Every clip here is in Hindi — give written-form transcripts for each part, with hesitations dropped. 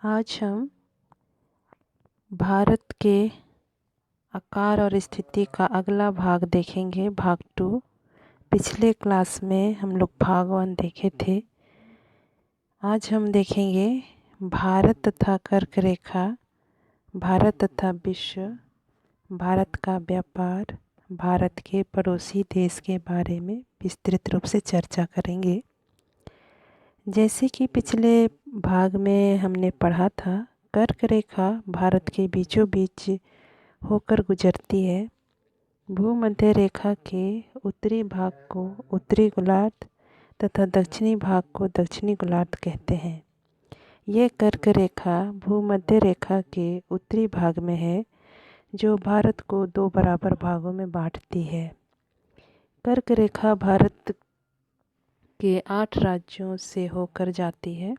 आज हम भारत के आकार और स्थिति का अगला भाग देखेंगे, भाग 2। पिछले क्लास में हम लोग भाग 1 देखे थे। आज हम देखेंगे भारत तथा कर्क रेखा, भारत तथा विश्व, भारत का व्यापार, भारत के पड़ोसी देश के बारे में विस्तृत रूप से चर्चा करेंगे। जैसे कि पिछले भाग में हमने पढ़ा था, कर्क रेखा भारत के बीचों बीच होकर गुजरती है। भूमध्य रेखा के उत्तरी भाग को उत्तरी गोलार्ध तथा दक्षिणी भाग को दक्षिणी गोलार्ध कहते हैं। यह कर्क रेखा भूमध्य रेखा के उत्तरी भाग में है, जो भारत को 2 बराबर भागों में बांटती है। कर्क रेखा भारत के 8 राज्यों से होकर जाती है: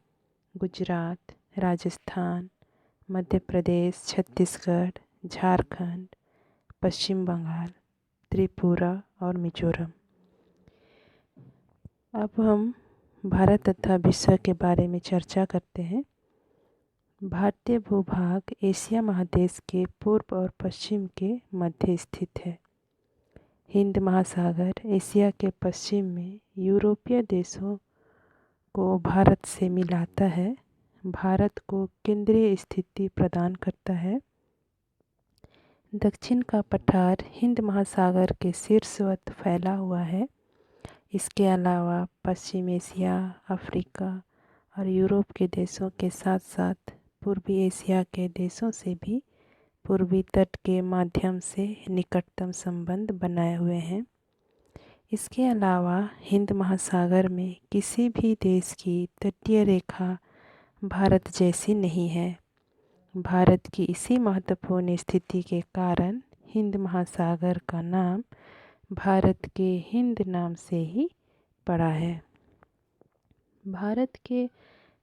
गुजरात, राजस्थान, मध्य प्रदेश, छत्तीसगढ़, झारखंड, पश्चिम बंगाल, त्रिपुरा और मिजोरम। अब हम भारत तथा विश्व के बारे में चर्चा करते हैं। भारतीय भूभाग एशिया महादेश के पूर्व और पश्चिम के मध्य स्थित है। हिंद महासागर एशिया के पश्चिम में यूरोपीय देशों को भारत से मिलाता है, भारत को केंद्रीय स्थिति प्रदान करता है। दक्षिण का पठार हिंद महासागर के शीर्षवत फैला हुआ है। इसके अलावा पश्चिम एशिया, अफ्रीका और यूरोप के देशों के साथ साथ पूर्वी एशिया के देशों से भी पूर्वी तट के माध्यम से निकटतम संबंध बनाए हुए हैं। इसके अलावा हिंद महासागर में किसी भी देश की तटीय रेखा भारत जैसी नहीं है। भारत की इसी महत्वपूर्ण स्थिति के कारण हिंद महासागर का नाम भारत के हिंद नाम से ही पड़ा है। भारत के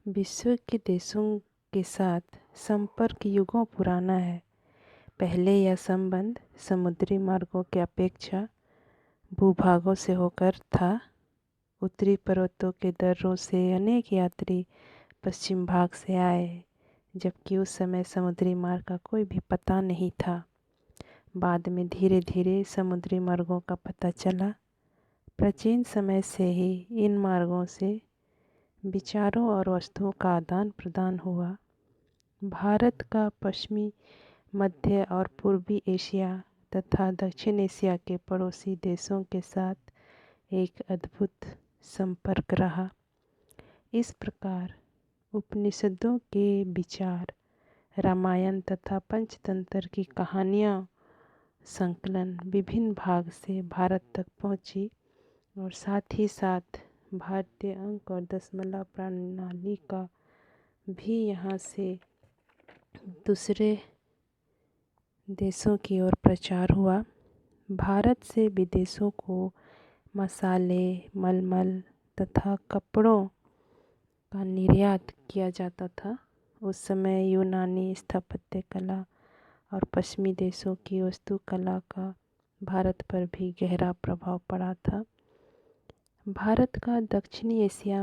विश्व के देशों के साथ संपर्क युगों पुराना है। पहले यह संबंध समुद्री मार्गों की अपेक्षा भूभागों से होकर था। उत्तरी पर्वतों के दर्रों से अनेक यात्री पश्चिम भाग से आए, जबकि उस समय समुद्री मार्ग का कोई भी पता नहीं था। बाद में धीरे धीरे समुद्री मार्गों का पता चला। प्राचीन समय से ही इन मार्गों से विचारों और वस्तुओं का आदान प्रदान हुआ। भारत का पश्चिमी, मध्य और पूर्वी एशिया तथा दक्षिण एशिया के पड़ोसी देशों के साथ एक अद्भुत संपर्क रहा। इस प्रकार उपनिषदों के विचार, रामायण तथा पंचतंत्र की कहानियाँ संकलन विभिन्न भाग से भारत तक पहुँची और साथ ही साथ भारतीय अंक और दशमलव प्रणाली का भी यहाँ से दूसरे देशों की ओर प्रचार हुआ। भारत से विदेशों को मसाले, मलमल तथा कपड़ों का निर्यात किया जाता था। उस समय यूनानी स्थापत्य कला और पश्चिमी देशों की वास्तुकला का भारत पर भी गहरा प्रभाव पड़ा था। भारत का दक्षिणी एशिया